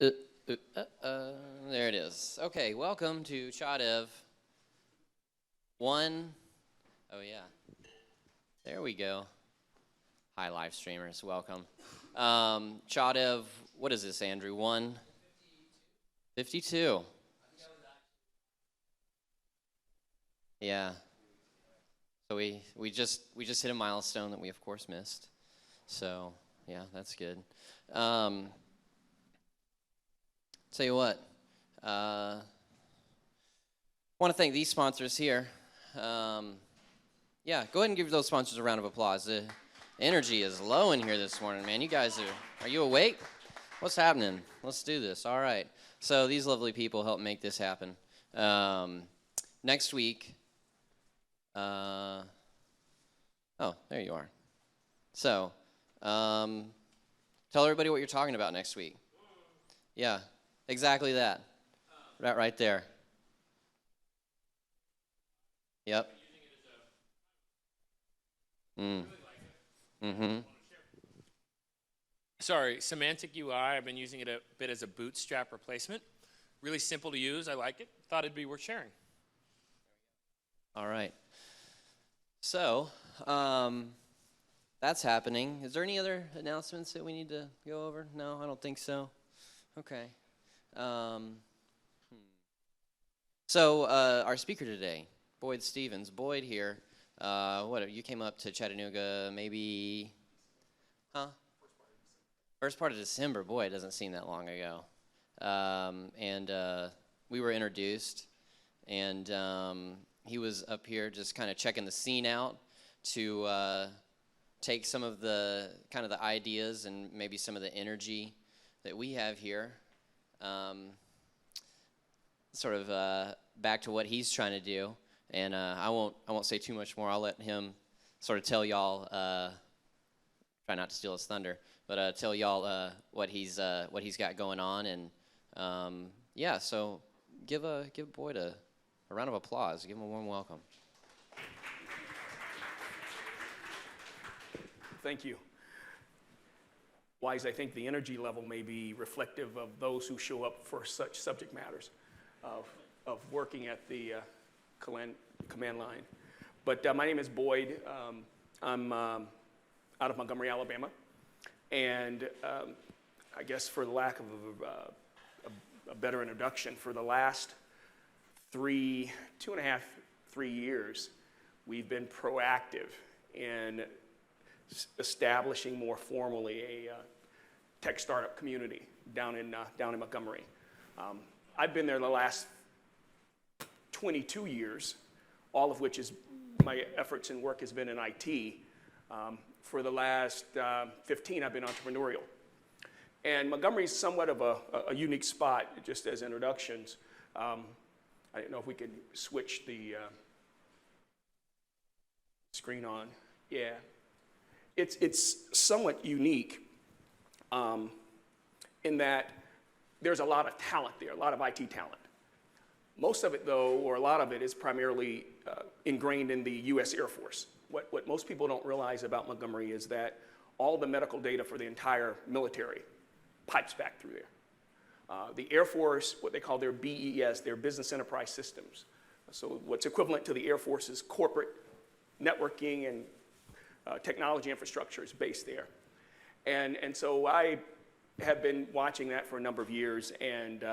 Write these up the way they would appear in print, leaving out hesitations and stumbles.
Uh, there it is. Okay, welcome to CHADEV 1. Oh, yeah. There we go. Hi, live streamers. Welcome. CHADEV, what is this, Andrew? 152. Yeah. So we just hit a milestone that we, of course, missed. So, yeah, that's good. Tell you what, I want to thank these sponsors here. Yeah, go ahead and give those sponsors a round of applause. The energy is low in here this morning, man. You guys are you awake? What's happening? Let's do this. All right. So these lovely people help make this happen. Next week, oh, there you are. So, tell everybody what you're talking about next week. Yeah. Exactly that. Right there. Yep. Sorry, Semantic UI, I've been using it a bit as a bootstrap replacement. Really simple to use, I like it. Thought it'd be worth sharing. All right. So, that's happening. Is there any other announcements that we need to go over? No, I don't think so. Okay. So our speaker today, Boyd Stevens. Boyd here. You came up to Chattanooga maybe, First part of December. Boy, it doesn't seem that long ago. And we were introduced, and he was up here just kind of checking the scene out to take some of the kind of the ideas and maybe some of the energy that we have here. Sort of back to what he's trying to do, and I won't say too much more. I'll let him sort of tell y'all. Try not to steal his thunder, but tell y'all what he's got going on, and yeah. So give Boyd a round of applause. Give him a warm welcome. Thank you. Wise, I think the energy level may be reflective of those who show up for such subject matters of working at the command line. But my name is Boyd. I'm out of Montgomery, Alabama. And I guess for the lack of a better introduction, for the last 2.5, 3 years, we've been proactive in establishing more formally a tech startup community down in Montgomery. I've been there the last 22 years, all of which is my efforts and work has been in IT. For the last 15, I've been entrepreneurial. And Montgomery is somewhat of a unique spot, just as introductions. I don't know if we could switch the screen on. Yeah. It's somewhat unique in that there's a lot of talent there, a lot of IT talent. Most of it, though, or a lot of it, is primarily ingrained in the U.S. Air Force. What most people don't realize about Montgomery is that all the medical data for the entire military pipes back through there. The Air Force, what they call their BES, their Business Enterprise Systems. So what's equivalent to the Air Force's corporate networking and technology infrastructure is based there. And so I have been watching that for a number of years and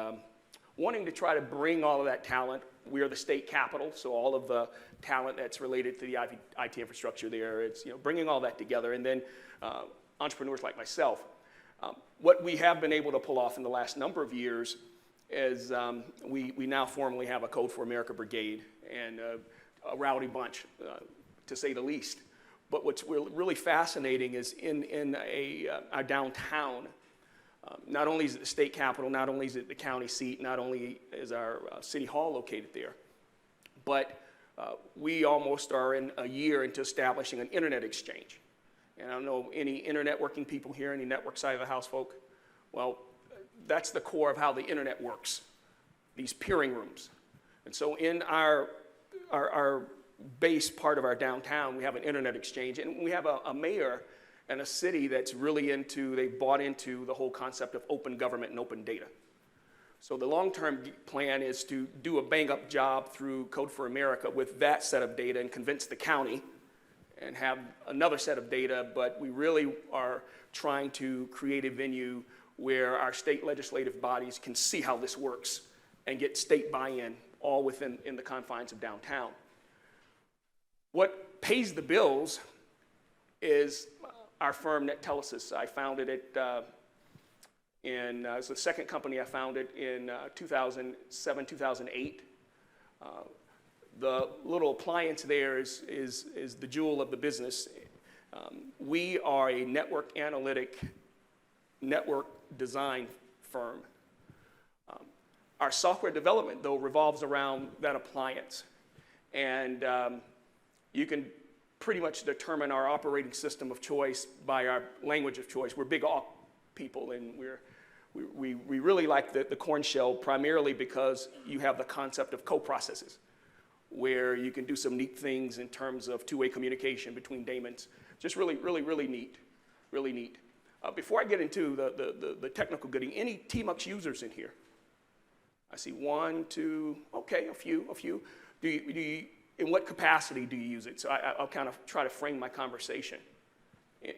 wanting to try to bring all of that talent. We are the state capital, so all of the talent that's related to the IT infrastructure there, it's bringing all that together, and then entrepreneurs like myself. What we have been able to pull off in the last number of years is we now formally have a Code for America Brigade, and a rowdy bunch, to say the least. But what's really fascinating is in our downtown, not only is it the state capitol, not only is it the county seat, not only is our city hall located there, but we almost are in a year into establishing an internet exchange. And I don't know any internet working people here, any network side of the house folk. Well, that's the core of how the internet works, these peering rooms. And so in our base part of our downtown, we have an internet exchange, and we have a mayor and a city that's really they bought into the whole concept of open government and open data. So the long-term plan is to do a bang-up job through Code for America with that set of data and convince the county and have another set of data, but we really are trying to create a venue where our state legislative bodies can see how this works and get state buy-in all within the confines of downtown. What pays the bills is our firm, Netelesis. I founded it it was the second company I founded in 2007, 2008. The little appliance there is the jewel of the business. We are a network design firm. Our software development, though, revolves around that appliance. And you can pretty much determine our operating system of choice by our language of choice. We're big awk people, and we really like the corn shell primarily because you have the concept of co-processes, where you can do some neat things in terms of two-way communication between daemons. Just really, really, really neat, really neat. Before I get into the technical gooding, any Tmux users in here? I see one, two, okay, a few. In what capacity do you use it? So I'll kind of try to frame my conversation.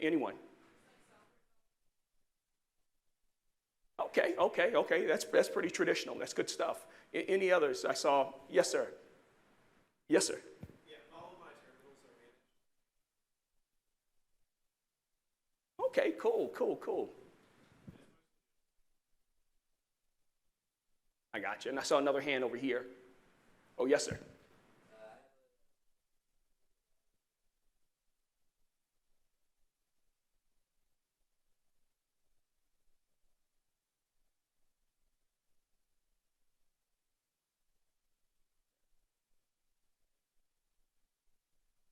Anyone? Okay, that's pretty traditional. That's good stuff. Any others? I saw, yes, sir. Yes, sir. Yeah, all of my terminals are managed. Okay, cool. I got you. And I saw another hand over here. Oh, yes, sir.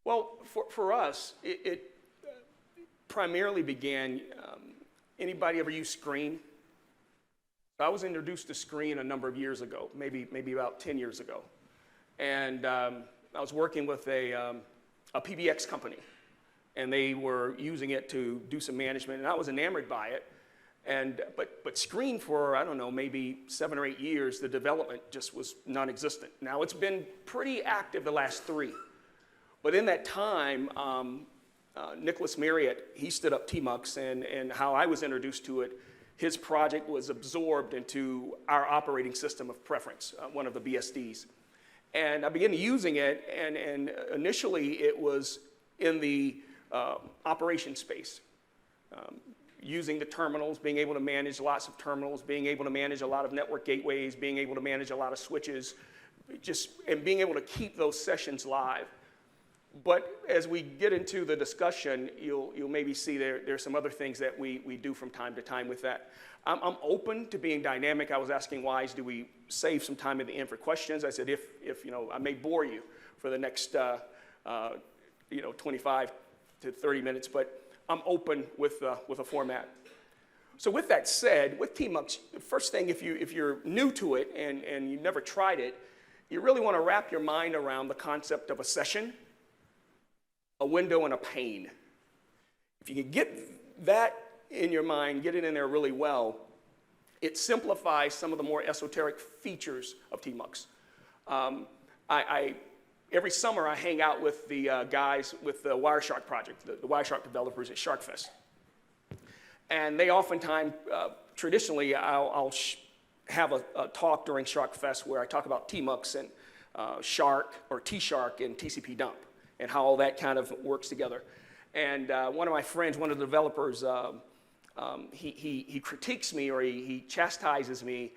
Well, for us, it primarily began, anybody ever use Screen? I was introduced to Screen a number of years ago, maybe about 10 years ago. And I was working with a PBX company, and they were using it to do some management, and I was enamored by it. But Screen for, I don't know, maybe 7 or 8 years, the development just was non-existent. Now it's been pretty active the last 3. But in that time, Nicholas Marriott, he stood up Tmux, and how I was introduced to it, his project was absorbed into our operating system of preference, one of the BSDs. And I began using it, and initially it was in the operation space, using the terminals, being able to manage lots of terminals, being able to manage a lot of network gateways, being able to manage a lot of switches, and being able to keep those sessions live. But as we get into the discussion, you'll maybe see there's some other things that we do from time to time with that. I'm open to being dynamic. I was asking Wise, do we save some time at the end for questions? I said, if I may bore you for the next 25 to 30 minutes, but I'm open with a format. So with that said, with Tmux, the first thing, if you're new to it and you've never tried it, you really want to wrap your mind around the concept of a session, a window, and a pane. If you can get that in your mind, get it in there really well, it simplifies some of the more esoteric features of Tmux. Every summer I hang out with the guys with the Wireshark project, the Wireshark developers at SharkFest. And they oftentimes, traditionally, I'll have a talk during SharkFest where I talk about Tmux and Shark, or T-Shark, and TCP dump, and how all that kind of works together. And one of my friends, one of the developers, he critiques me, or he chastises me.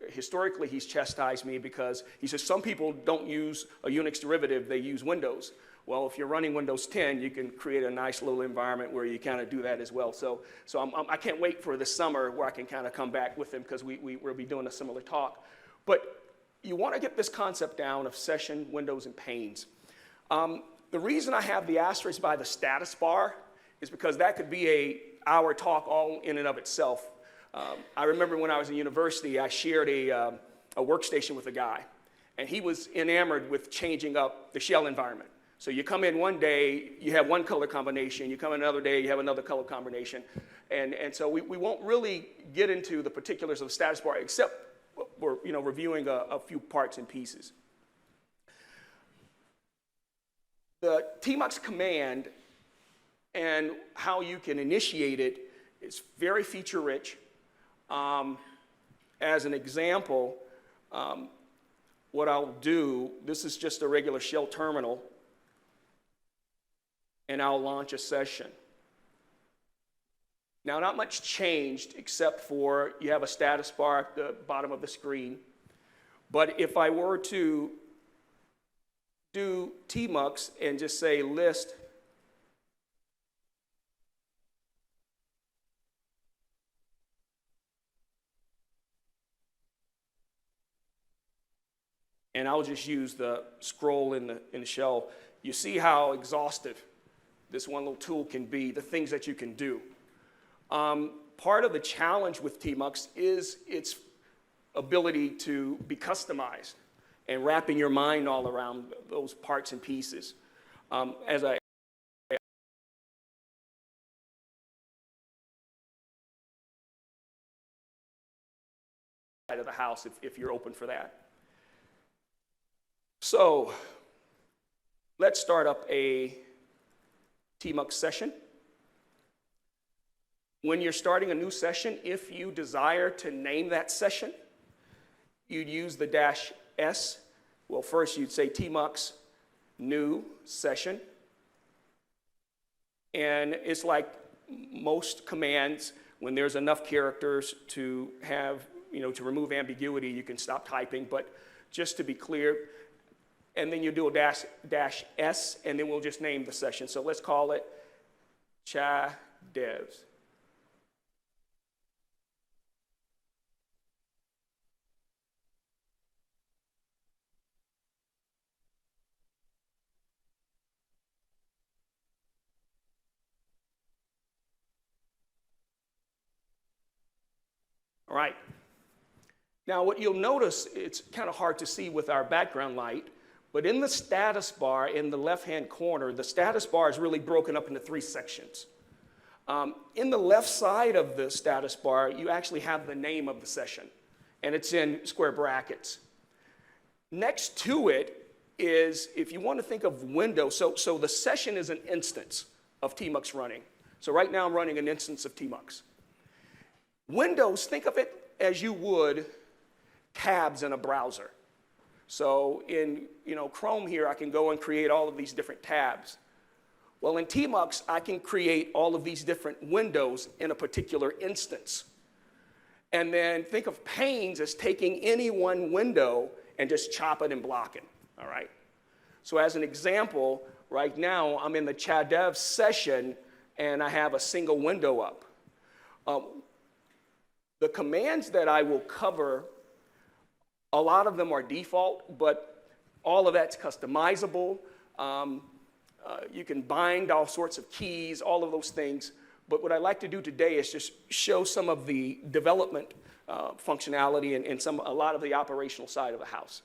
Historically, he's chastised me because he says some people don't use a Unix derivative, they use Windows. Well, if you're running Windows 10, you can create a nice little environment where you kind of do that as well. So I can't wait for this summer where I can kind of come back with him, because we'll be doing a similar talk. But you want to get this concept down of session, windows, and panes. The reason I have the asterisk by the status bar is because that could be an hour talk all in and of itself. I remember when I was in university, I shared a workstation with a guy, and he was enamored with changing up the shell environment. So you come in one day, you have one color combination. You come in another day, you have another color combination. And so we won't really get into the particulars of the status bar, except we're reviewing a few parts and pieces. The Tmux command and how you can initiate it is very feature rich. As an example, what I'll do, this is just a regular shell terminal, and I'll launch a session. Now, not much changed except for you have a status bar at the bottom of the screen. But if I were to do Tmux and just say list and I'll just use the scroll in the shell, you see how exhaustive this one little tool can be, the things that you can do. Part of the challenge with Tmux is its ability to be customized and wrapping your mind all around those parts and pieces. As I side of the house if you're open for that. So let's start up a Tmux session. When you're starting a new session, if you desire to name that session, you'd use the -S. Well, first you'd say Tmux new session. And it's like most commands, when there's enough characters to have, to remove ambiguity, you can stop typing. But just to be clear, and then you do a -S, and then we'll just name the session. So let's call it Cha Devs. All right. Now, what you'll notice, it's kind of hard to see with our background light, but in the status bar in the left-hand corner, the status bar is really broken up into 3 sections. In the left side of the status bar, you actually have the name of the session, and it's in square brackets. Next to it is, if you want to think of Windows, so the session is an instance of Tmux running. So right now I'm running an instance of Tmux. Windows, think of it as you would tabs in a browser. So in Chrome here, I can go and create all of these different tabs. Well, in Tmux, I can create all of these different windows in a particular instance. And then think of panes as taking any one window and just chop it and block it, all right? So as an example, right now, I'm in the ChaDev session, and I have a single window up. The commands that I will cover, a lot of them are default, but all of that's customizable. You can bind all sorts of keys, all of those things. But what I'd like to do today is just show some of the development functionality and a lot of the operational side of the house.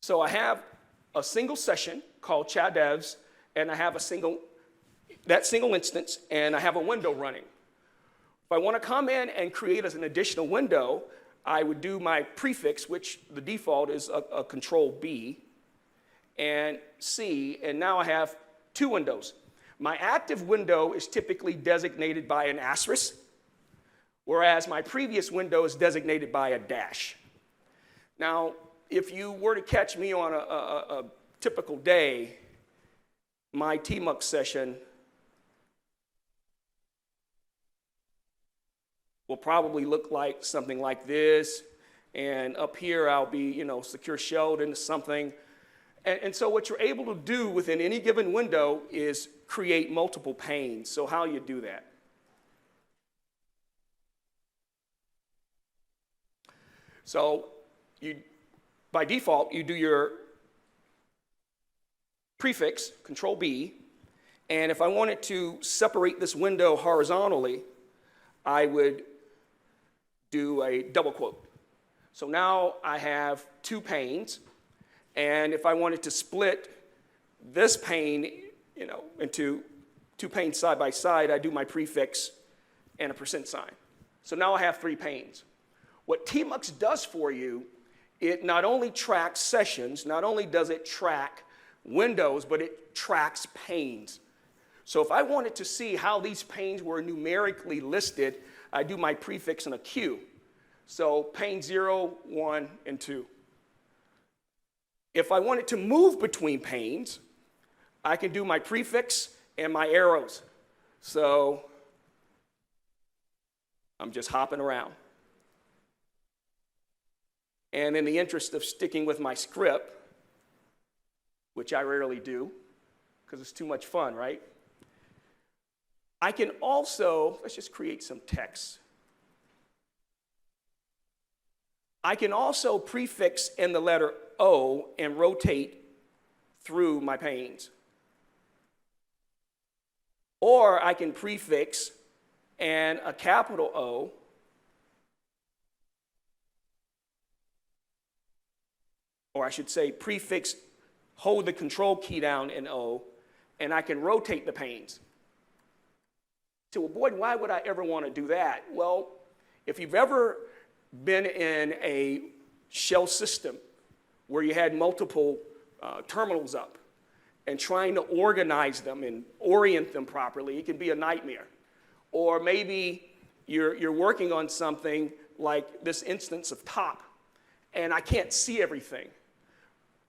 So I have a single session called ChaDevs, and I have that single instance, and I have a window running. If I want to come in and create as an additional window, I would do my prefix, which the default is a Control B and C, and now I have 2 windows. My active window is typically designated by an asterisk, whereas my previous window is designated by a dash. Now, if you were to catch me on a typical day, my Tmux session will probably look like something like this, and up here I'll be, secure shelled into something. And so what you're able to do within any given window is create multiple panes. So how you do that? So by default, you do your prefix, Control B, and if I wanted to separate this window horizontally, I would do a double quote. So now I have 2 panes, and if I wanted to split this pane, into two panes side by side, I do my prefix and a percent sign. So now I have 3 panes. What Tmux does for you, it not only tracks sessions, not only does it track windows, but it tracks panes. So if I wanted to see how these panes were numerically listed, I do my prefix and a Q. So pane 0, 1, and 2. If I wanted to move between panes, I can do my prefix and my arrows. So I'm just hopping around. And in the interest of sticking with my script, which I rarely do, because it's too much fun, right? I can also, let's just create some text. I can also prefix in the letter O and rotate through my panes. Or I can prefix and a capital O, or I should say prefix, hold the control key down in O, and I can rotate the panes. So, well, Boyd, why would I ever want to do that? Well, if you've ever been in a shell system where you had multiple terminals up and trying to organize them and orient them properly, it can be a nightmare. Or maybe you're working on something like this instance of top, and I can't see everything.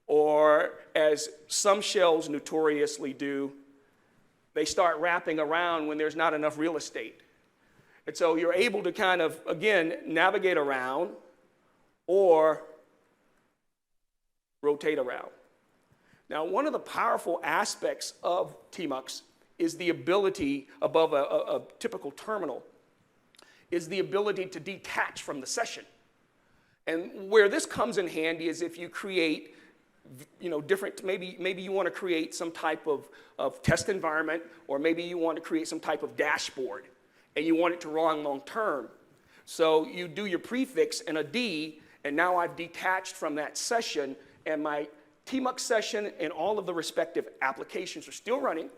Or as some shells notoriously do, they start wrapping around when there's not enough real estate. And so you're able to kind of, again, navigate around or rotate around. Now, one of the powerful aspects of Tmux is the ability, above a typical terminal, is the ability to detach from the session. And where this comes in handy is if you create, different, maybe you want to create some type of test environment, or maybe you want to create some type of dashboard, and you want it to run long term. So you do your prefix and a D, and now I've detached from that session, and my Tmux session and all of the respective applications are still running.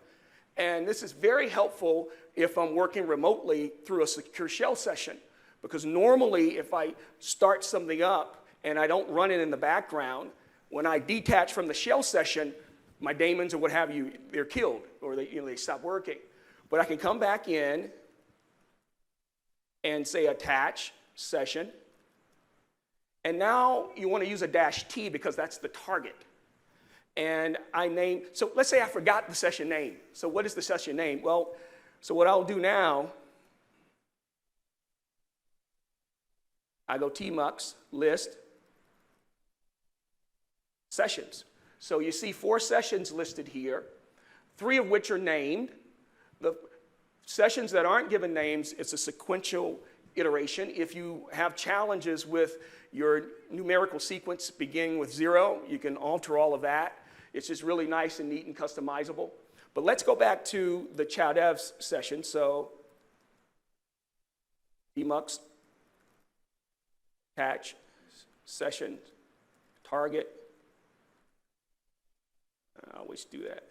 And this is very helpful if I'm working remotely through a secure shell session, because normally if I start something up and I don't run it in the background, when I detach from the shell session, my daemons or what have you, they're killed, or they stop working. But I can come back in and say attach session. And now you want to use a -T because that's the target. And I name, so let's say I forgot the session name. So what is the session name? Well, so what I'll do now, I go Tmux, list, sessions. So you see 4 sessions listed here, 3 of which are named. The sessions that aren't given names, it's a sequential iteration. If you have challenges with your numerical sequence beginning with 0, you can alter all of that. It's just really nice and neat and customizable. But let's go back to the ChowDevs session. So Tmux, attach, session, target. I always do that.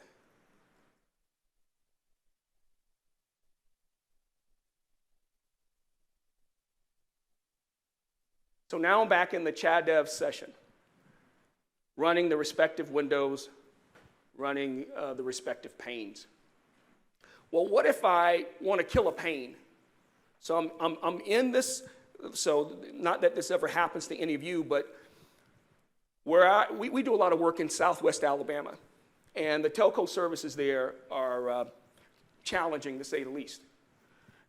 So now I'm back in the ChowDev session, running the respective windows, running the respective panes. Well, what if I want to kill a pane? So I'm in this, so not that this ever happens to any of you, but where we do a lot of work in Southwest Alabama, and the telco services there are challenging, to say the least.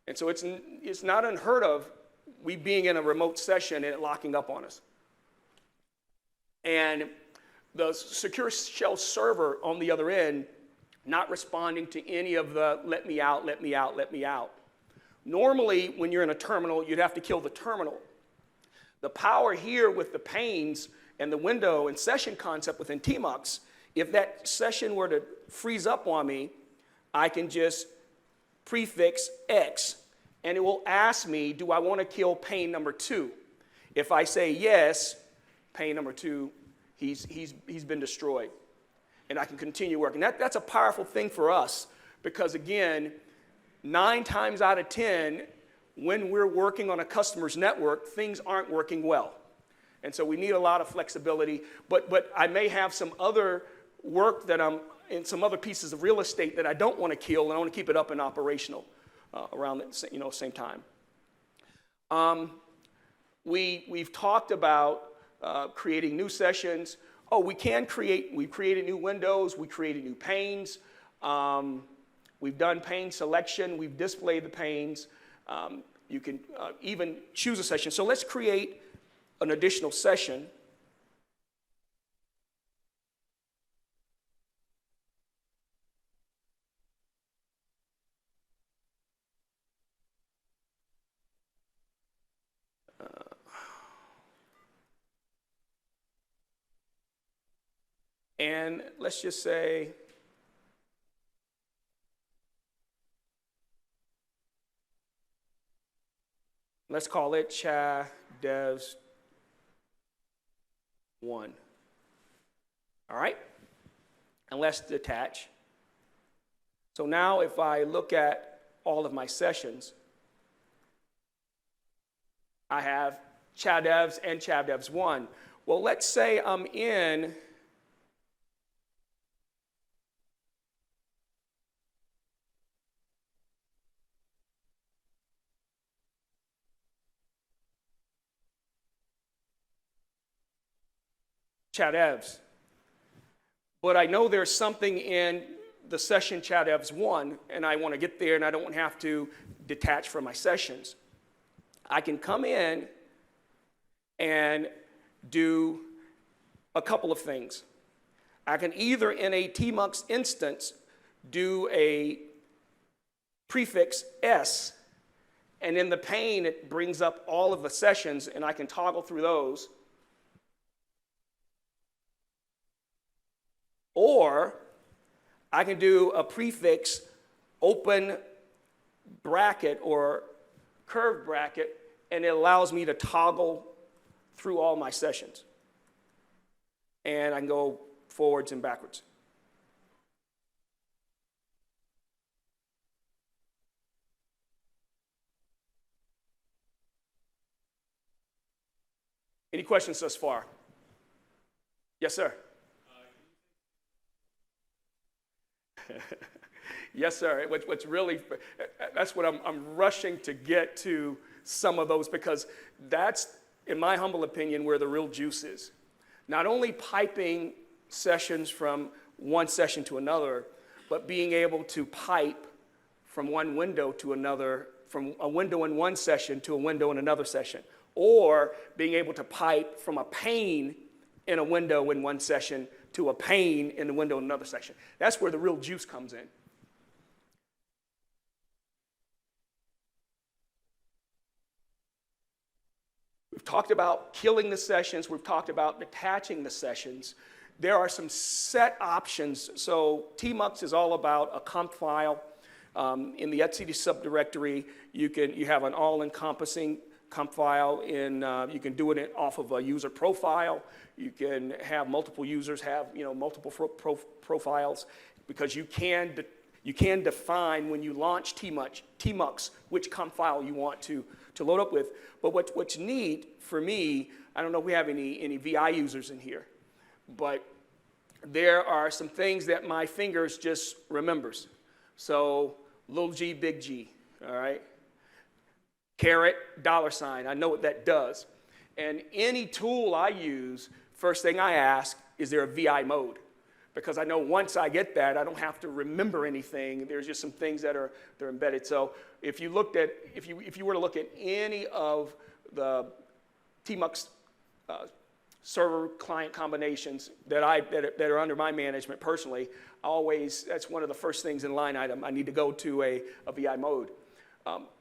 And so it's not unheard of we being in a remote session and it locking up on us. And the secure shell server on the other end not responding to any of the let me out, let me out, let me out. Normally, when you're in a terminal, you'd have to kill the terminal. The power here with the panes and the window and session concept within Tmux, if that session were to freeze up on me, I can just prefix X, and it will ask me, do I want to kill pane number 2? If I say yes, pane number 2, he's been destroyed. and I can continue working. That's a powerful thing for us because, again, 9 times out of 10, when we're working on a customer's network, things aren't working well. And so we need a lot of flexibility, but I may have some other work that I'm in, some other pieces of real estate that I don't want to kill, and I want to keep it up and operational around the same time. We've talked about creating new sessions. Oh, we've created new windows, we created new panes. We've done pane selection, we've displayed the panes. You can even choose a session. So let's create an additional session. And let's just say, let's call it Cha Devs 1. All right? And let's detach. So now if I look at all of my sessions, I have Cha Devs and Cha Devs 1. Well, let's say I'm in Cha Devs. But I know there's something in the session Cha Devs 1, and I want to get there, and I don't have to detach from my sessions. I can come in and do a couple of things. I can either in a Tmux instance do a prefix S, and in the pane it brings up all of the sessions, and I can toggle through those. Or I can do a prefix open bracket or curved bracket, and it allows me to toggle through all my sessions. And I can go forwards and backwards. Any questions thus far? Yes, sir. Yes, sir. What's really, that's what I'm rushing to get to some of those, because that's, in my humble opinion, where the real juice is. Not only piping sessions from one session to another, but being able to pipe from one window to another, from a window in one session to a window in another session, or being able to pipe from a pane in a window in one session to a pane in the window in another section. That's where the real juice comes in. We've talked about killing the sessions. We've talked about detaching the sessions. There are some set options. So Tmux is all about a comp file. In the etcd subdirectory, you have an all-encompassing comp file. You can do it off of a user profile. You can have multiple users have multiple profiles, because you can define when you launch Tmux which comp file you want to load up with. But what's neat for me, I don't know if we have any VI users in here, but there are some things that my fingers just remembers. So little g, big G, all right? Caret, $, I know what that does. And any tool I use, first thing I ask, is there a VI mode? Because I know once I get that, I don't have to remember anything. There's just some things they're embedded. So if you were to look at any of the Tmux server client combinations that are under my management personally, that's one of the first things in line item. I need to go to a VI mode.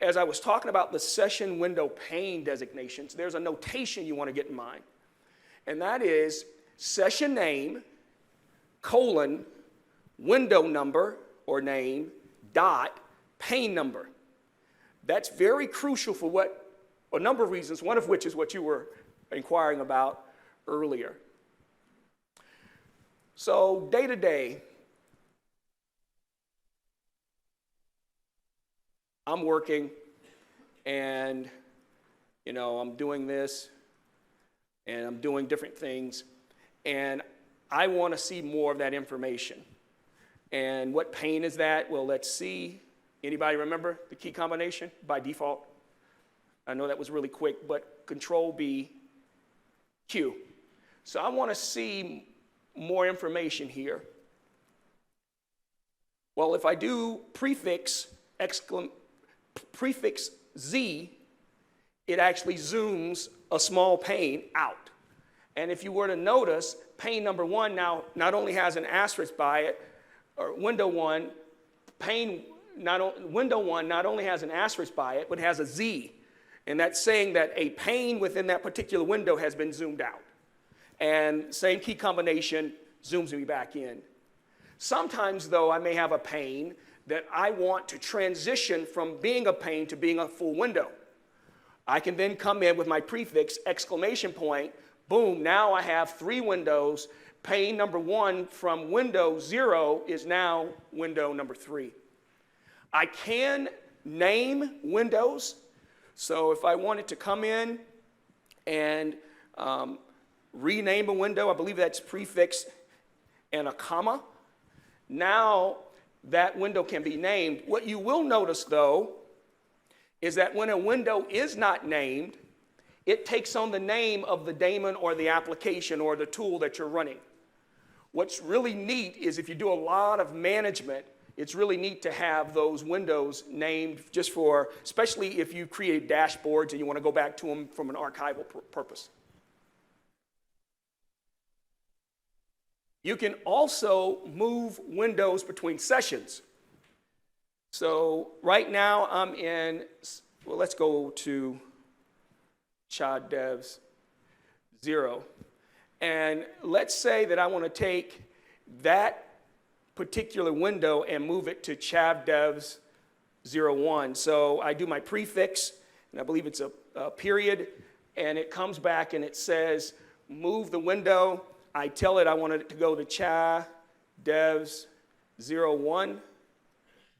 As I was talking about the session window pane designations, there's a notation you want to get in mind. And that is session name, colon, window number or name, dot, pane number. That's very crucial for a number of reasons, one of which is what you were inquiring about earlier. So day to day, I'm working and, I'm doing this and I'm doing different things, and I want to see more of that information. And what pane is that? Well, let's see. Anybody remember the key combination by default? I know that was really quick, but Control B, Q. So I want to see more information here. Well, if I do prefix Z, it actually zooms a small pane out. And if you were to notice, pane number 1 now not only has an asterisk by it, or window 1, window 1 not only has an asterisk by it, but has a Z. And that's saying that a pane within that particular window has been zoomed out. And same key combination zooms me back in. Sometimes, though, I may have a pane that I want to transition from being a pane to being a full window. I can then come in with my prefix, exclamation point, boom, now I have 3 windows. Pane number 1 from window 0 is now window number 3. I can name windows. So if I wanted to come in and rename a window, I believe that's prefix and a comma. Now that window can be named. What you will notice, though, is that when a window is not named, it takes on the name of the daemon or the application or the tool that you're running. What's really neat is if you do a lot of management, it's really neat to have those windows named just for, especially if you create dashboards and you want to go back to them from an archival purpose. You can also move windows between sessions. So right now I'm in, well, let's go to Chad Devs 0. And let's say that I want to take that particular window and move it to Chad Devs 01. So I do my prefix, and I believe it's a period, and it comes back and it says, move the window. I tell it I want it to go to Chad Devs 01.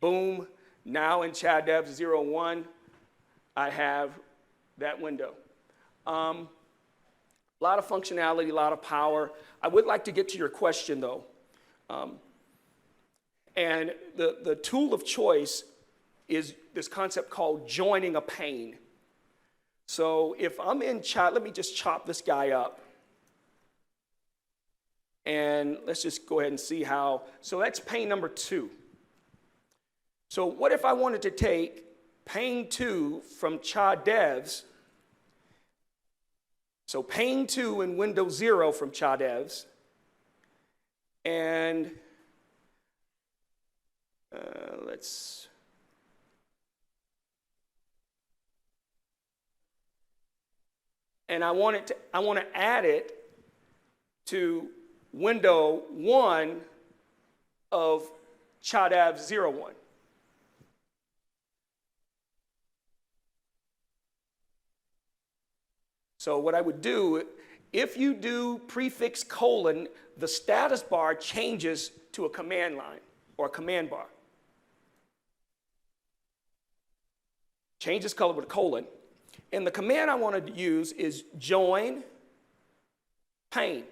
Boom. Now in Chad Devs 01, I have that window. A lot of functionality, a lot of power. I would like to get to your question, though. And the tool of choice is this concept called joining a pane. So if I'm in Chad, let me just chop this guy up. And let's just go ahead and see how. So that's pane number 2. So what if I wanted to take pane 2 from Chad Devs? So pane 2 in Windows 0 from Chad Devs. And I want to add it to window 1 of Chad Devs 01. So what I would do, if you do prefix colon, the status bar changes to a command line or a command bar. Changes color with a colon. And the command I want to use is join pane.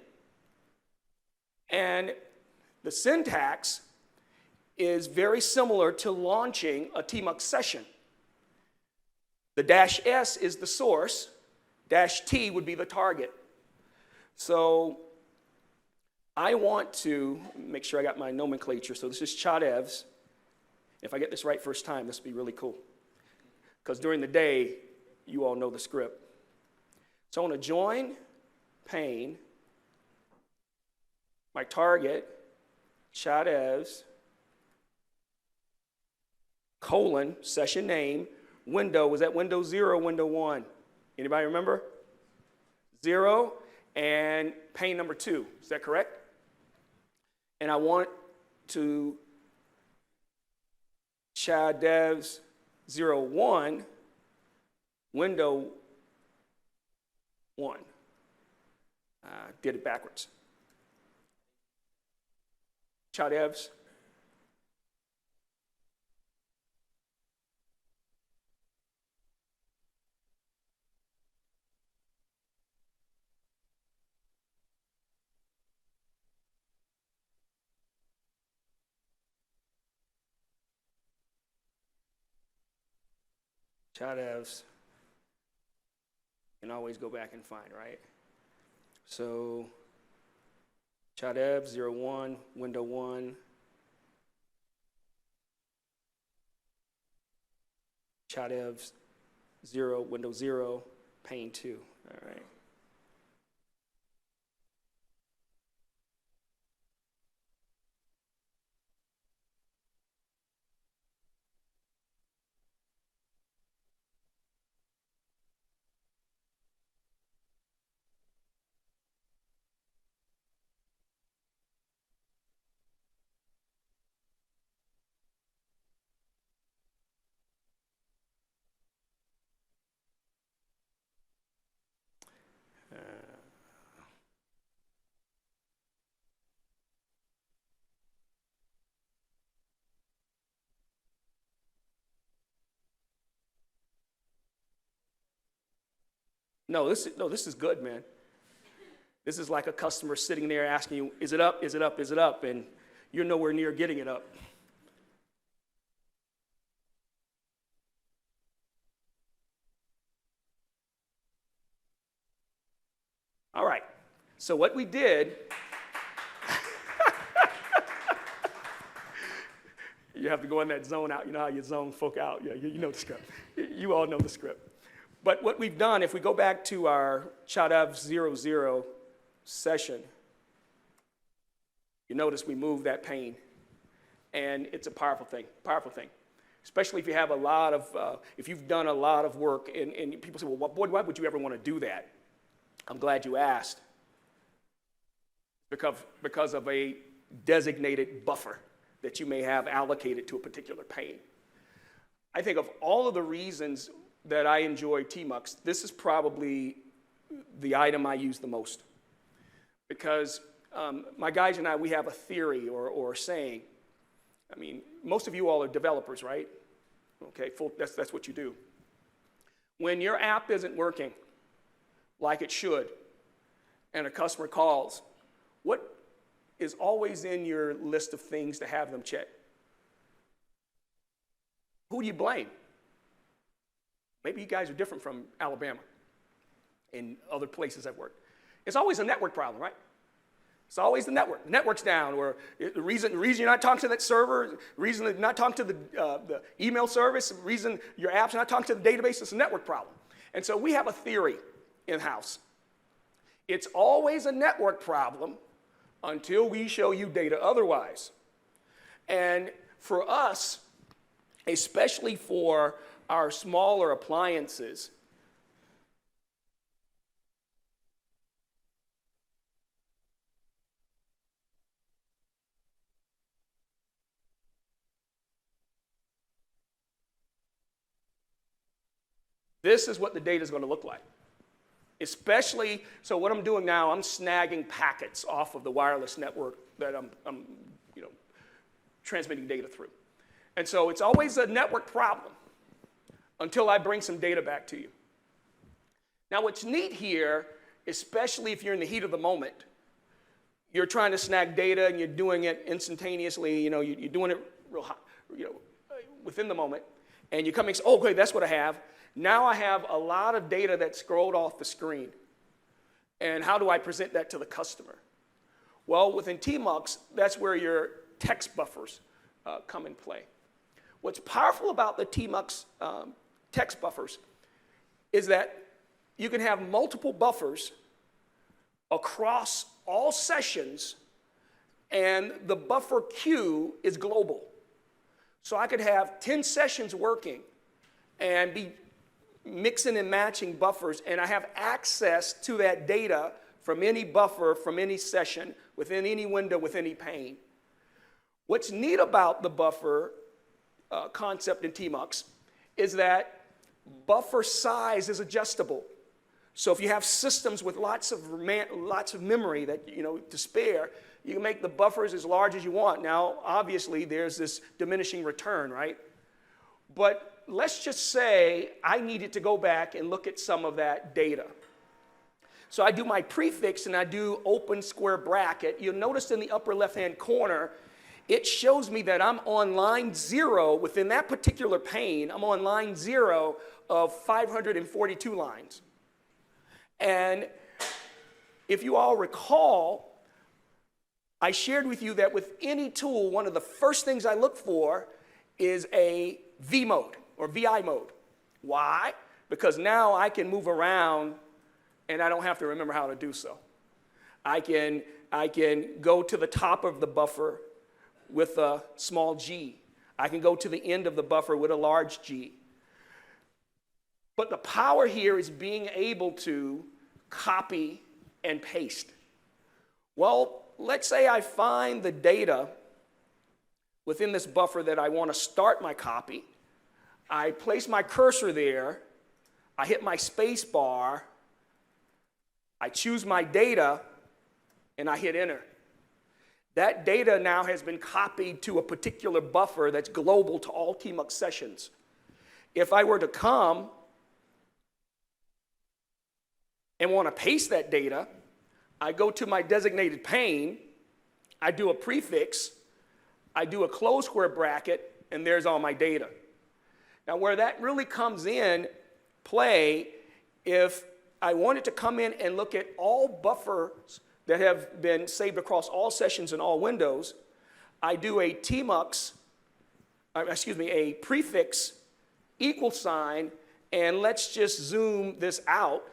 And the syntax is very similar to launching a Tmux session. The -s is the source, -t would be the target. So I want to make sure I got my nomenclature. So this is Chad Devs. If I get this right first time, this would be really cool. Because during the day, you all know the script. So I want to join pane, my target, Chad Devs, colon, session name, window, was that window 0 or window 1? Anybody remember? 0 and pane number 2, is that correct? And I want to Chad Devs 01, window 1. Did it backwards. Chatevs. Chatevs. You can always go back and find, right? So Chatev 01, window 1. Chatev 0, window 0, pane 2. All right. No, this is good, man. This is like a customer sitting there asking you, is it up, is it up, is it up? And you're nowhere near getting it up. All right, so what we did, you have to go in that zone out. You know how you zone folk out. Yeah, you know the script. You all know the script. But what we've done, if we go back to our Chatev 00 session, you notice we moved that pane. And it's a powerful thing, especially if you have a lot of, if you've done a lot of work and people say, well, boy, why would you ever want to do that? I'm glad you asked. Because of a designated buffer that you may have allocated to a particular pane. I think of all of the reasons that I enjoy Tmux, this is probably the item I use the most. Because my guys and I, we have a theory or saying. I mean, most of you all are developers, right? Okay, that's what you do. When your app isn't working like it should, and a customer calls, what is always in your list of things to have them check? Who do you blame? Maybe you guys are different from Alabama and other places I've worked. It's always a network problem, right? It's always the network. The network's down, or the reason you're not talking to that server, the reason you're not talking to the email service, the reason your app's not talking to the database, it's a network problem. And so we have a theory in-house. It's always a network problem until we show you data otherwise. And for us, especially for our smaller appliances, this is what the data is going to look like. Especially, so what I'm doing now, I'm snagging packets off of the wireless network that I'm transmitting data through. And so it's always a network problem until I bring some data back to you. Now what's neat here, especially if you're in the heat of the moment, you're trying to snag data and you're doing it instantaneously, you're doing it real hot, within the moment, and you come and say, oh, great, that's what I have. Now I have a lot of data that scrolled off the screen. And how do I present that to the customer? Well, within Tmux, that's where your text buffers come in play. What's powerful about the Tmux text buffers is that you can have multiple buffers across all sessions, and the buffer queue is global. So I could have 10 sessions working and be mixing and matching buffers, and I have access to that data from any buffer, from any session, within any window, with any pane. What's neat about the buffer concept in Tmux is that buffer size is adjustable. So if you have systems with lots of memory that to spare, You can make the buffers as large as you want. Now, obviously, there's this diminishing return, right? But let's just say I needed to go back and look at some of that data. So I do my prefix and I do open square bracket. You'll notice in the upper left-hand corner, it shows me that I'm on line 0 within that particular pane. I'm on line 0 of 542 lines. And if you all recall, I shared with you that with any tool, one of the first things I look for is a V mode or VI mode. Why? Because now I can move around and I don't have to remember how to do so. I can go to the top of the buffer with a small g. I can go to the end of the buffer with a large G. But the power here is being able to copy and paste. Well, let's say I find the data within this buffer that I want to start my copy. I place my cursor there. I hit my space bar. I choose my data, and I hit enter. That data now has been copied to a particular buffer that's global to all Tmux sessions. If I were to come and want to paste that data, I go to my designated pane, I do a prefix, I do a close square bracket, and there's all my data. Now, where that really comes in play, if I wanted to come in and look at all buffers that have been saved across all sessions and all windows, I do a a prefix equal sign, and let's just zoom this out.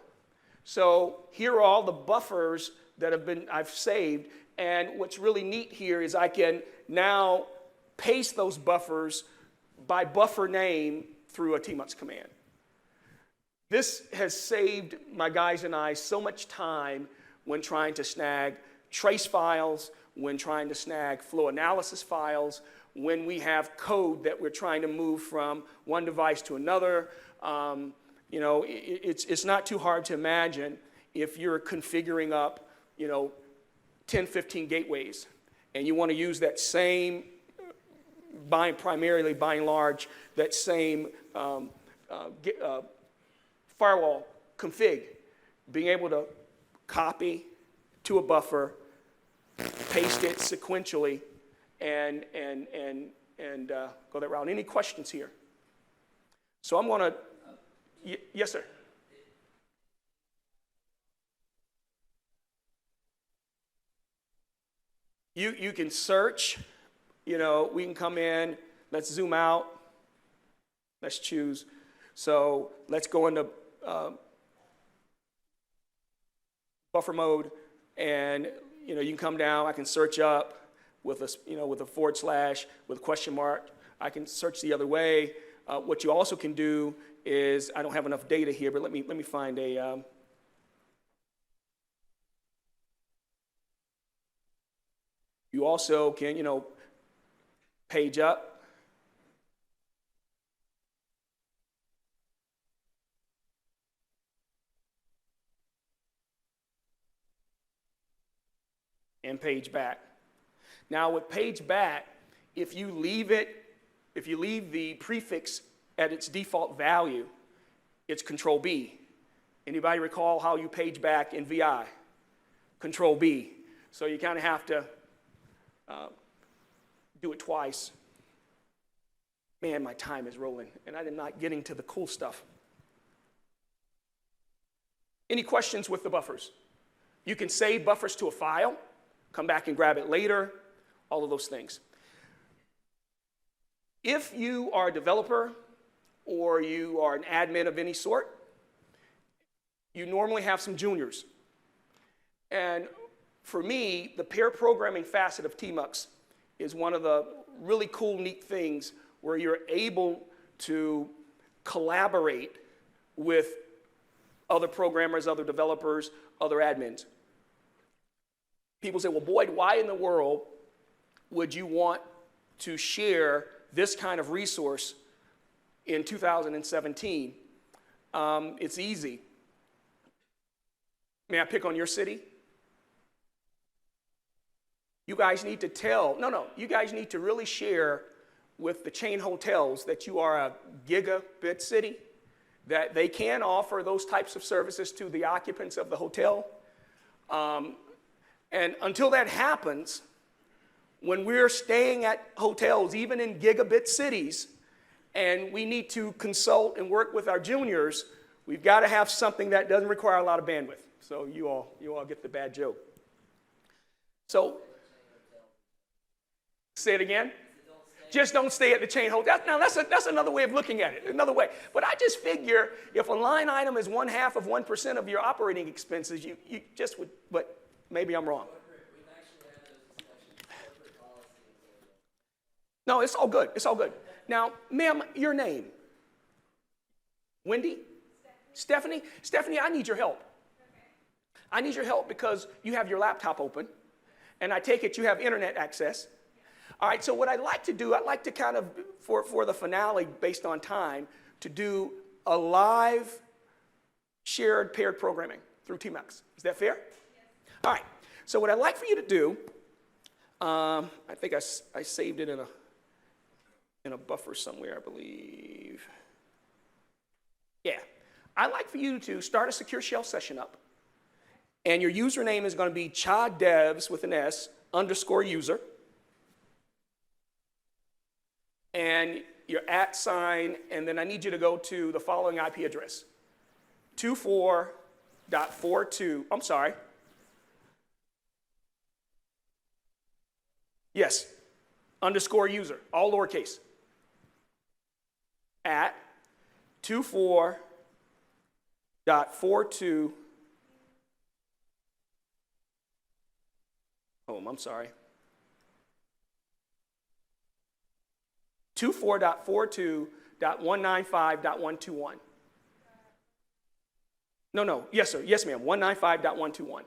So here are all the buffers that I've saved, and what's really neat here is I can now paste those buffers by buffer name through a Tmux command. This has saved my guys and I so much time when trying to snag trace files, when trying to snag flow analysis files, when we have code that we're trying to move from one device to another. It's not too hard to imagine if you're configuring up, 10, 15 gateways, and you want to use that same, primarily by and large, that same firewall config, being able to copy to a buffer, paste it sequentially, and go that route. Any questions here? So I'm going to, yes, sir. You can search, we can come in, let's zoom out, let's choose. So let's go into buffer mode, and you can come down. I can search up with a forward slash, with a question mark. I can search the other way. What you also can do is, I don't have enough data here, but let me find a. You also can, page up. And page back. Now with page back, if you leave the prefix at its default value, it's Control B. Anybody recall how you page back in VI? Control B. So you kind of have to do it twice. Man, my time is rolling, and I'm not getting to the cool stuff. Any questions with the buffers? You can save buffers to a file, come back and grab it later, all of those things. If you are a developer or you are an admin of any sort, you normally have some juniors. And for me, the pair programming facet of Tmux is one of the really cool, neat things where you're able to collaborate with other programmers, other developers, other admins. People say, well, Boyd, why in the world would you want to share this kind of resource in 2017? It's easy. May I pick on your city? you guys need to tell, you guys need to really share with the chain hotels that you are a gigabit city, that they can offer those types of services to the occupants of the hotel. And until that happens, when we're staying at hotels, even in gigabit cities, and we need to consult and work with our juniors, we've got to have something that doesn't require a lot of bandwidth. So you all get the bad joke. So, say it again. Just don't stay at the chain hotel. Now, that's another way of looking at it, another way. But I just figure if a line item is 1/2 of 1% of your operating expenses, you just would, but maybe I'm wrong. No, it's all good. It's all good. Now, ma'am, your name? Wendy? Stephanie? Stephanie, I need your help. I need your help because you have your laptop open, and I take it you have internet access. All right, so what I'd like to do, I'd like to kind of, for the finale based on time, to do a live shared paired programming through Tmux. Is that fair? Yes. All right, so what I'd like for you to do, I think I saved it in a buffer somewhere, I believe. Yeah, I'd like for you to start a secure shell session up, and your username is going to be chadevs with an S _user. And your @sign, and then I need you to go to the following IP address. 24.42, I'm sorry. Yes, _user, all lowercase. At 24.42, I'm sorry. 24.42.195.121. No, yes, sir, yes, ma'am, 195.121.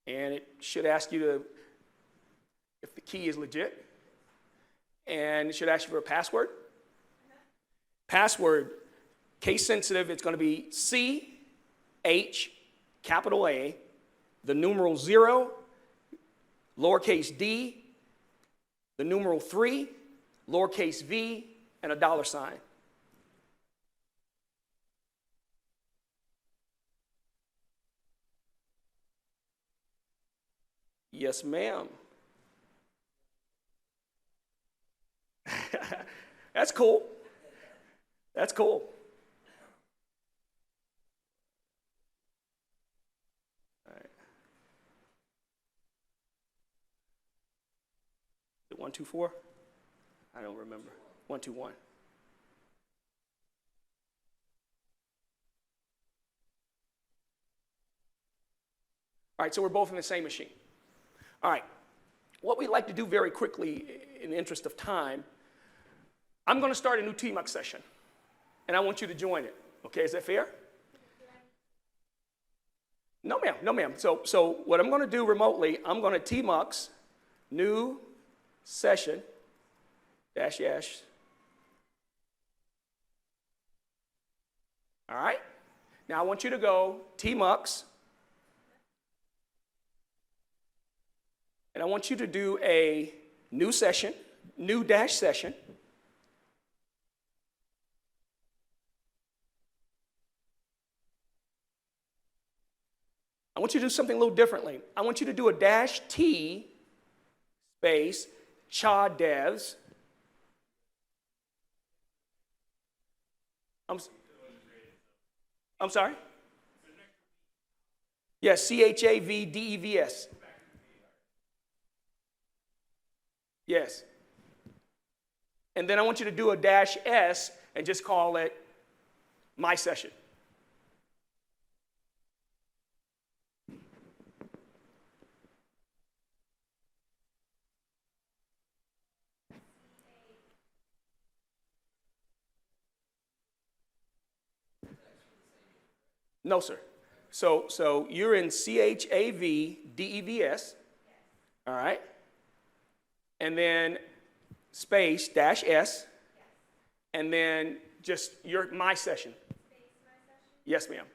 And it should ask you to, if the key is legit, and it should ask you for a password. Password, case sensitive, it's going to be CH, capital A, the numeral 0, lowercase d, the numeral 3, lowercase v, and a $sign. Yes, ma'am. That's cool. That's cool. All right. 124? I don't remember. 121. All right, so we're both in the same machine. All right, what we'd like to do very quickly, in the interest of time, I'm going to start a new Tmux session, and I want you to join it. Okay, is that fair? No, ma'am, no, ma'am. So what I'm going to do remotely, I'm going to Tmux, new session, --. All right, now I want you to go Tmux, and I want you to do a new session, new dash session. I want you to do something a little differently. I want you to do a -T space chadevs. I'm sorry? Yes, CHAVDEVS. Yes. And then I want you to do a -S and just call it my session. No, sir. So you're in CHAVDEVS, all right? And then space -S, and then just my session. Space my session? Yes, ma'am.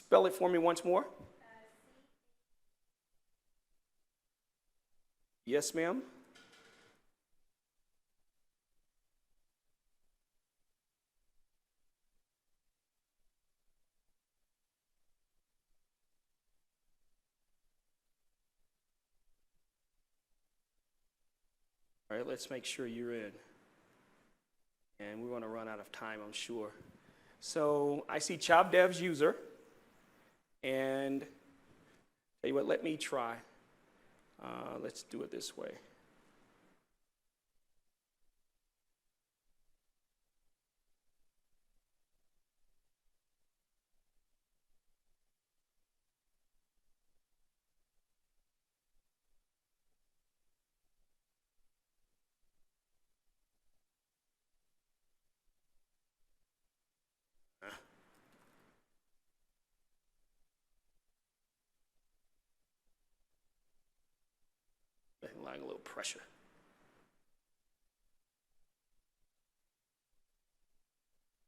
Spell it for me once more. Yes, ma'am. All right, let's make sure you're in. And we're going to run out of time, I'm sure. So I see ChavDev's user. And tell you what, let me try. Let's do it this way. Applying a little pressure.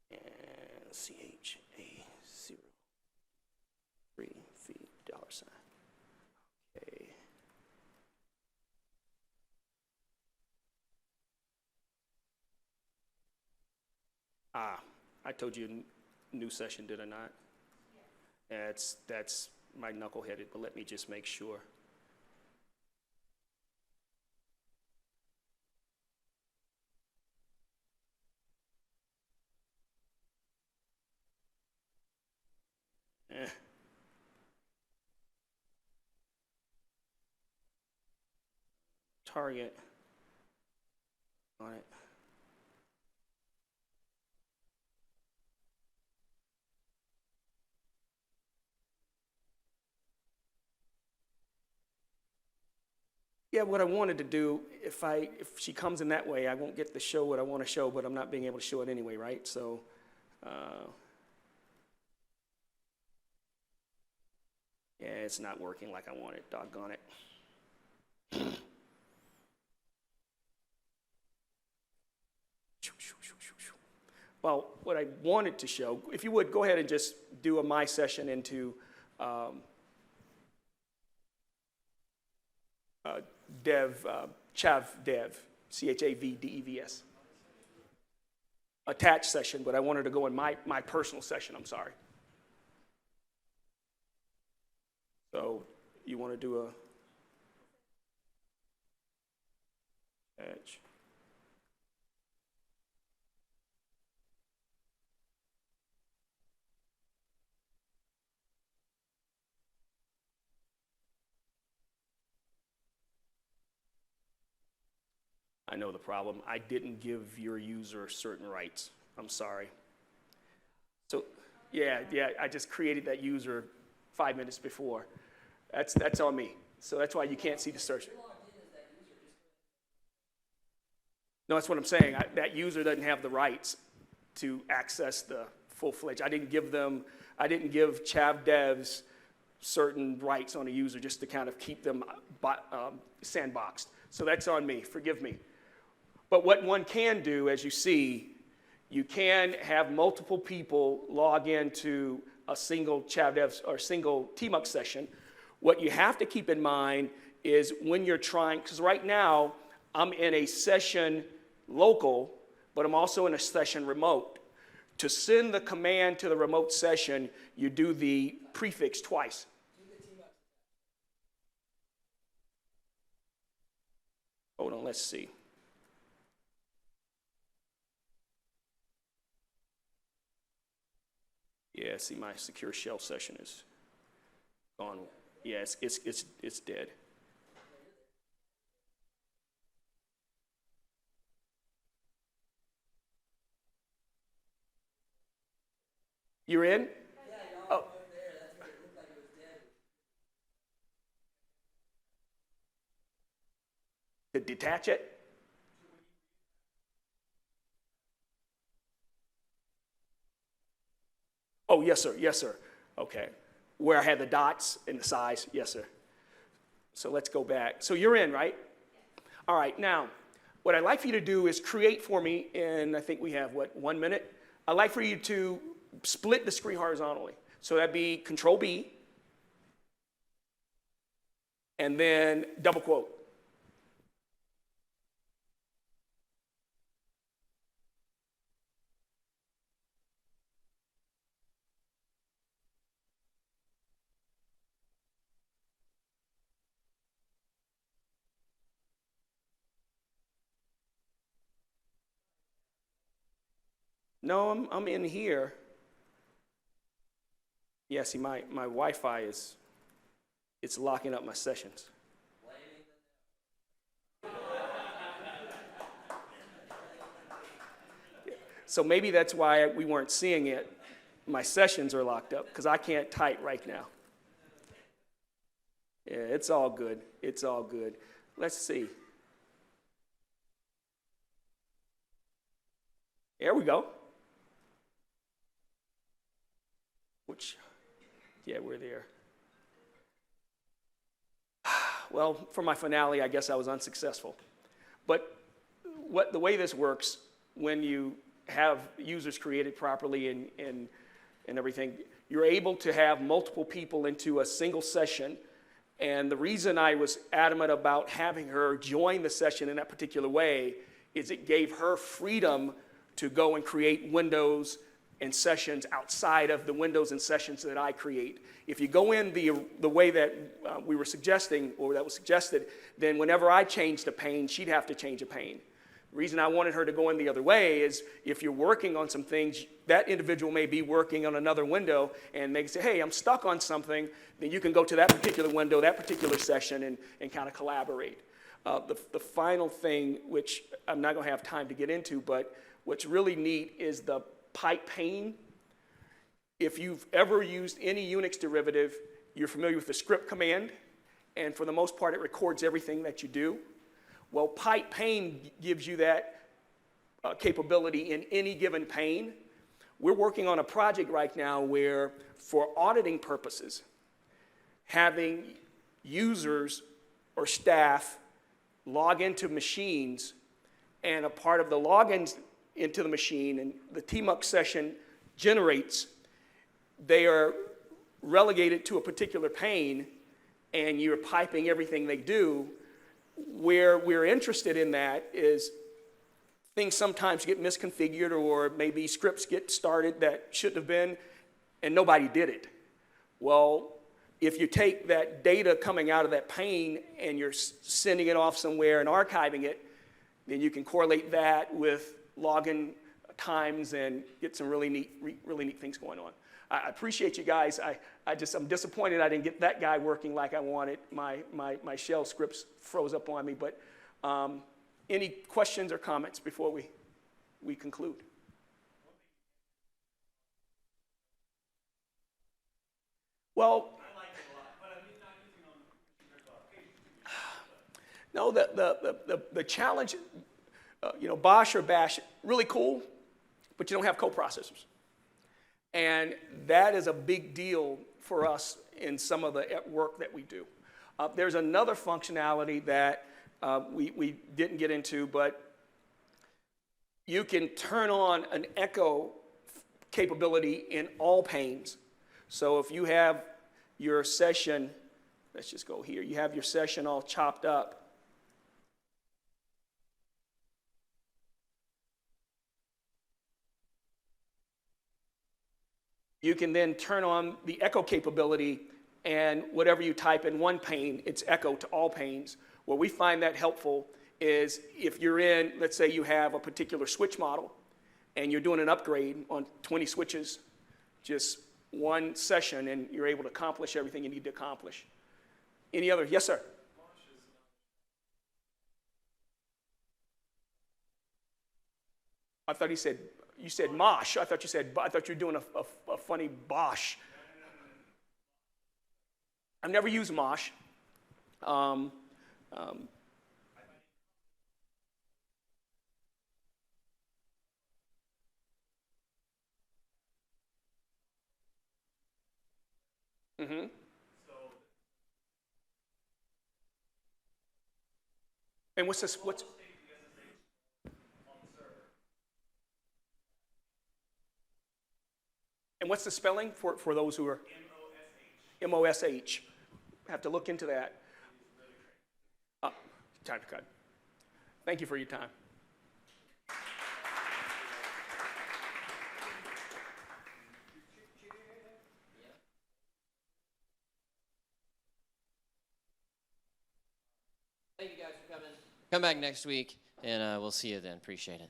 And CHA03 feet $. Okay. I told you a new session, did I not? Yeah. That's my knuckleheaded, but let me just make sure. Target on it. Yeah, what I wanted to do, if she comes in that way, I won't get to show what I want to show, but I'm not being able to show it anyway, right? So, yeah, it's not working like I want it, doggone it. Well, what I wanted to show, if you would, go ahead and just do a my session into ChavDev, ChavDevs. Attached session, but I wanted to go in my personal session, I'm sorry. So you want to do a attach. I know the problem. I didn't give your user certain rights. I'm sorry. So, yeah, I just created that user 5 minutes before. That's on me. So that's why you can't see the search. No, that's what I'm saying. That user doesn't have the rights to access the full-fledged. I didn't give ChavDevs certain rights on a user just to kind of keep them sandboxed. So that's on me. Forgive me. But what one can do, as you see, you can have multiple people log into a single ChavDev or single Tmux session. What you have to keep in mind is when you're trying, because right now I'm in a session local, but I'm also in a session remote. To send the command to the remote session, you do the prefix twice. Hold on, let's see. Yeah, see, my secure shell session is gone. Yeah, it's dead. You're in? Oh. To detach it? Oh, yes, sir. Yes, sir. Okay. Where I had the dots and the size. Yes, sir. So let's go back. So you're in, right? All right. Now, what I'd like for you to do is create for me in, I think we have, 1 minute? I'd like for you to split the screen horizontally. So that'd be Control B, and then double quote. No, I'm in here. Yeah, see, my Wi-Fi it's locking up my sessions. So maybe that's why we weren't seeing it. My sessions are locked up because I can't type right now. Yeah, it's all good. It's all good. Let's see. There we go. Yeah, we're there. Well, for my finale, I guess I was unsuccessful. But the way this works, when you have users created properly and everything, you're able to have multiple people into a single session. And the reason I was adamant about having her join the session in that particular way is it gave her freedom to go and create windows and sessions outside of the windows and sessions that I create. If you go in the way that we were suggesting, or that was suggested, then whenever I changed a pane, she'd have to change a pane. The reason I wanted her to go in the other way is if you're working on some things, that individual may be working on another window, and they say, hey, I'm stuck on something, then you can go to that particular window, that particular session, and kind of collaborate. The final thing, which I'm not gonna have time to get into, but what's really neat is the pipe pane. If you've ever used any Unix derivative, you're familiar with the script command, and for the most part, it records everything that you do. Well, pipe pane gives you that capability in any given pane. We're working on a project right now where, for auditing purposes, having users or staff log into machines, and a part of the logins into the machine and the Tmux session generates, they are relegated to a particular pane, and you're piping everything they do. Where we're interested in that is things sometimes get misconfigured, or maybe scripts get started that shouldn't have been, and nobody did it. Well, if you take that data coming out of that pane and you're sending it off somewhere and archiving it, then you can correlate that with login times and get some really neat things going on. I appreciate you guys. I'm disappointed I didn't get that guy working like I wanted. My shell scripts froze up on me, but any questions or comments before we conclude? Well, I like it a lot, but I'm not using on the challenge, Bosh or Bash, really cool, but you don't have coprocessors. And that is a big deal for us in some of the work that we do. There's another functionality that we didn't get into, but you can turn on an echo capability in all panes. So if you have your session, let's just go here, you have your session all chopped up, you can then turn on the echo capability, and whatever you type in one pane, it's echo to all panes. Where we find that helpful is if you're in, let's say you have a particular switch model, and you're doing an upgrade on 20 switches, just one session, and you're able to accomplish everything you need to accomplish. Any other? Yes, sir. I thought you said mosh. I thought you were doing a funny bosh. I've never used mosh. Mm-hmm. And what's this? What's And what's the spelling for those who are? M-O-S-H. M-O-S-H. Have to look into that. Time to cut. Thank you for your time. Thank you guys for coming. Come back next week, and we'll see you then. Appreciate it.